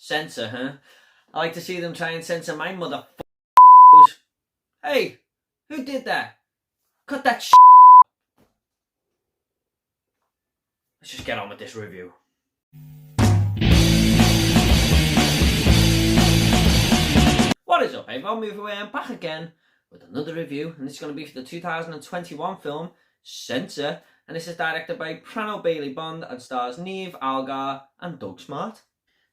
Censor, huh? I like to see them try and censor my mother. Hey, who did that? Cut that shit. Let's just get on with this review. What is up, everyone? Move away. I'm back again with another review, and this is going to be for the 2021 film Censor, and this is directed by Prano Bailey Bond and stars Niamh, Algar, and Doug Smart.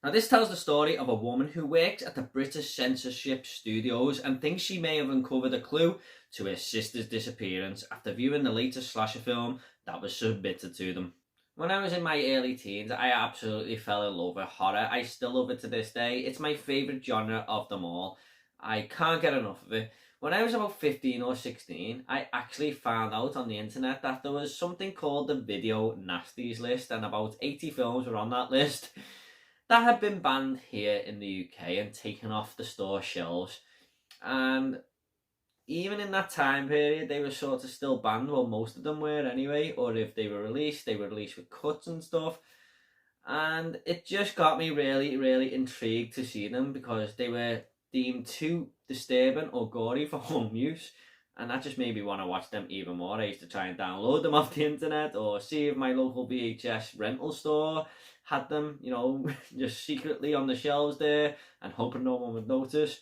Now, this tells the story of a woman who works at the British censorship studios and thinks she may have uncovered a clue to her sister's disappearance after viewing the latest slasher film that was submitted to them. When I was in my early teens, I absolutely fell in love with horror. I still love it to this day. It's my favourite genre of them all. I can't get enough of it. When I was about 15 or 16, I actually found out on the internet that there was something called the Video Nasties list, and about 80 films were on that list that had been banned here in the UK and taken off the store shelves. And even in that time period, they were sort of still banned. Well, most of them were anyway, or if they were released with cuts and stuff. And it just got me really, really intrigued to see them because they were deemed too disturbing or gory for home use. And that just made me want to watch them even more. I used to try and download them off the internet or see if my local VHS rental store had them, just secretly on the shelves there and hoping no one would notice.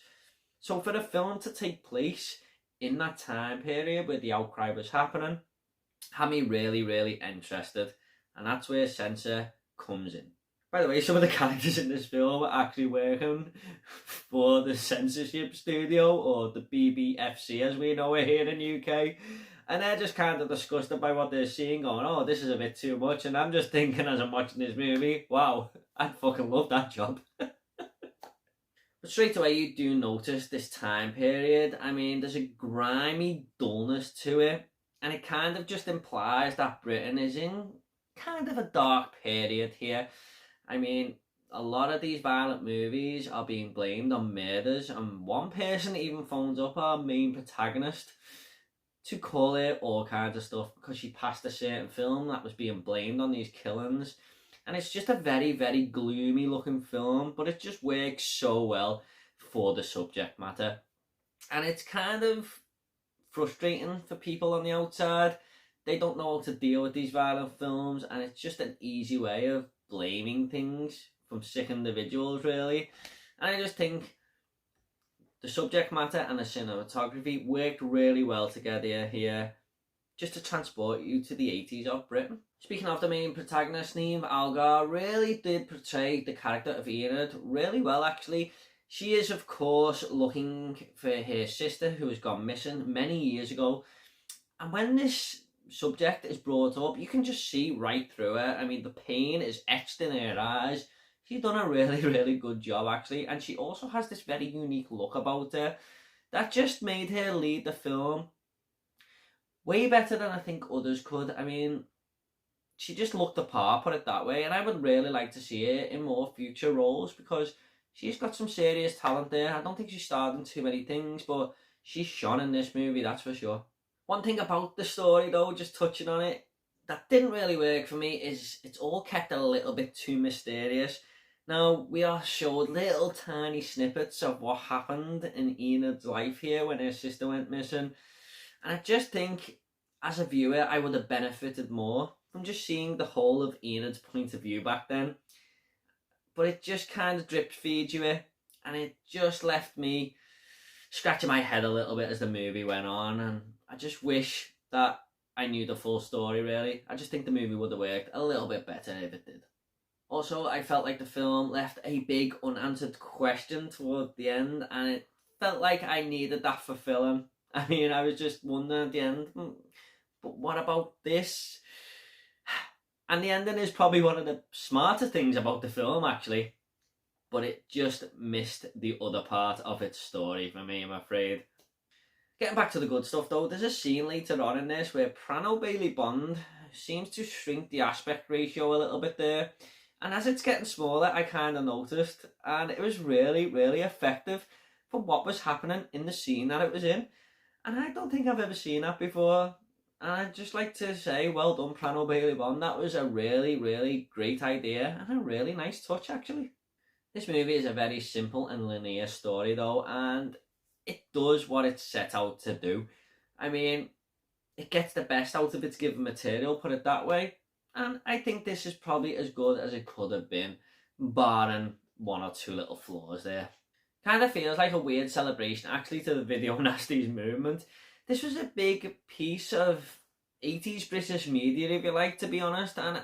So for the film to take place in that time period where the outcry was happening, had me really, really interested. And that's where Censor comes in. By the way, some of the characters in this film are actually working for the censorship studio, or the BBFC as we know it here in the UK. And they're just kind of disgusted by what they're seeing, going, oh, this is a bit too much. And I'm just thinking as I'm watching this movie, wow, I'd fucking love that job. But straight away you do notice this time period. I mean, there's a grimy dullness to it. And it kind of just implies that Britain is in kind of a dark period here. I mean, a lot of these violent movies are being blamed on murders, and one person even phones up our main protagonist to call it all kinds of stuff because she passed a certain film that was being blamed on these killings. And it's just a very, very gloomy looking film, but it just works so well for the subject matter. And it's kind of frustrating for people on the outside. They don't know how to deal with these violent films, and it's just an easy way of blaming things from sick individuals, really. And I just think the subject matter and the cinematography worked really well together here, just to transport you to the 80s of Britain. Speaking of the main protagonist, Niamh, Algar really did portray the character of Enid really well, actually. She is, of course, looking for her sister who has gone missing many years ago. And when this subject is brought up, you can just see right through her. I mean, the pain is etched in her eyes. She's done a really, really good job, actually. And she also has this very unique look about her that just made her lead the film way better than I think others could. I mean, she just looked the part, put it that way. And I would really like to see her in more future roles because she's got some serious talent there. I don't think she's starred in too many things, but she's shone in this movie, that's for sure. One thing about the story, though, just touching on it, that didn't really work for me is it's all kept a little bit too mysterious. Now, we are showed little tiny snippets of what happened in Enid's life here when her sister went missing. And I just think, as a viewer, I would have benefited more from just seeing the whole of Enid's point of view back then. But it just kind of drip feeds you it, and it just left me scratching my head a little bit as the movie went on, and I just wish that I knew the full story, really. I just think the movie would have worked a little bit better if it did. Also, I felt like the film left a big unanswered question toward the end, and it felt like I needed that fulfilling. I mean, I was just wondering at the end, but what about this? And the ending is probably one of the smarter things about the film, actually. But it just missed the other part of its story for me, I'm afraid. Getting back to the good stuff, though, there's a scene later on in this where Prano Bailey Bond seems to shrink the aspect ratio a little bit there. And as it's getting smaller, I kind of noticed. And it was really, really effective for what was happening in the scene that it was in. And I don't think I've ever seen that before. And I'd just like to say, well done, Prano Bailey Bond. That was a really, really great idea and a really nice touch, actually. This movie is a very simple and linear story though, and it does what it's set out to do. I mean, it gets the best out of its given material, put it that way. And I think this is probably as good as it could have been, barring one or two little flaws there. Kind of feels like a weird celebration actually to the video nasties movement. This was a big piece of 80s British media, if you like, to be honest, and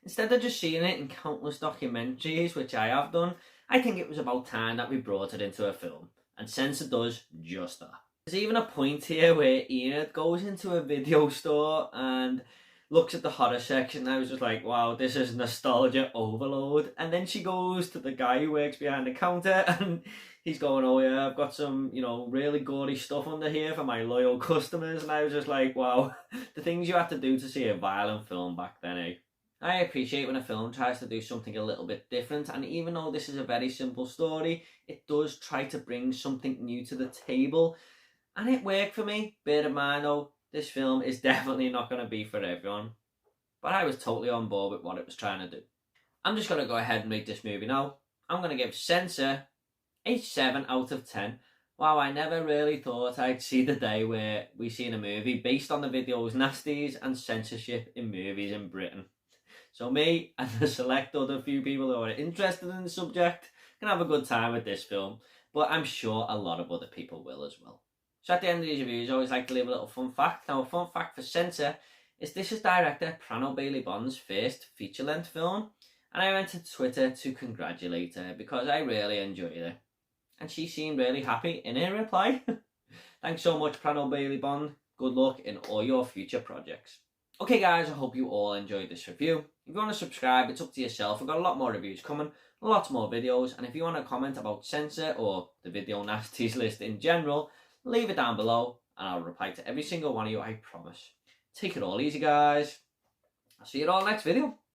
instead of just seeing it in countless documentaries, which I have done, I think it was about time that we brought it into a film, and Censor does just that. There's even a point here where Enid goes into a video store and looks at the horror section, and I was just like, wow, this is nostalgia overload. And then she goes to the guy who works behind the counter and he's going, oh yeah, I've got some, really gory stuff under here for my loyal customers. And I was just like, wow, the things you had to do to see a violent film back then, eh? I appreciate when a film tries to do something a little bit different, and even though this is a very simple story, it does try to bring something new to the table, and it worked for me. Bear in mind though, this film is definitely not going to be for everyone, but I was totally on board with what it was trying to do. I'm just going to go ahead and rate this movie now. I'm going to give Censor a 7 out of 10. Wow, I never really thought I'd see the day where we seen a movie based on the video's nasties and censorship in movies in Britain. So me and the select other few people who are interested in the subject can have a good time with this film, but I'm sure a lot of other people will as well. So at the end of these reviews, I always like to leave a little fun fact. Now, a fun fact for Censor is this is director Prano Bailey Bond's first feature-length film, and I went to Twitter to congratulate her because I really enjoyed it. And she seemed really happy in her reply. Thanks so much, Prano Bailey Bond. Good luck in all your future projects. Okay guys, I hope you all enjoyed this review. If you want to subscribe, it's up to yourself. We've got a lot more reviews coming, lots more videos, and if you want to comment about Censor or the video nasties list in general, leave it down below and I'll reply to every single one of you, I promise. Take it all easy guys. I'll see you all next video.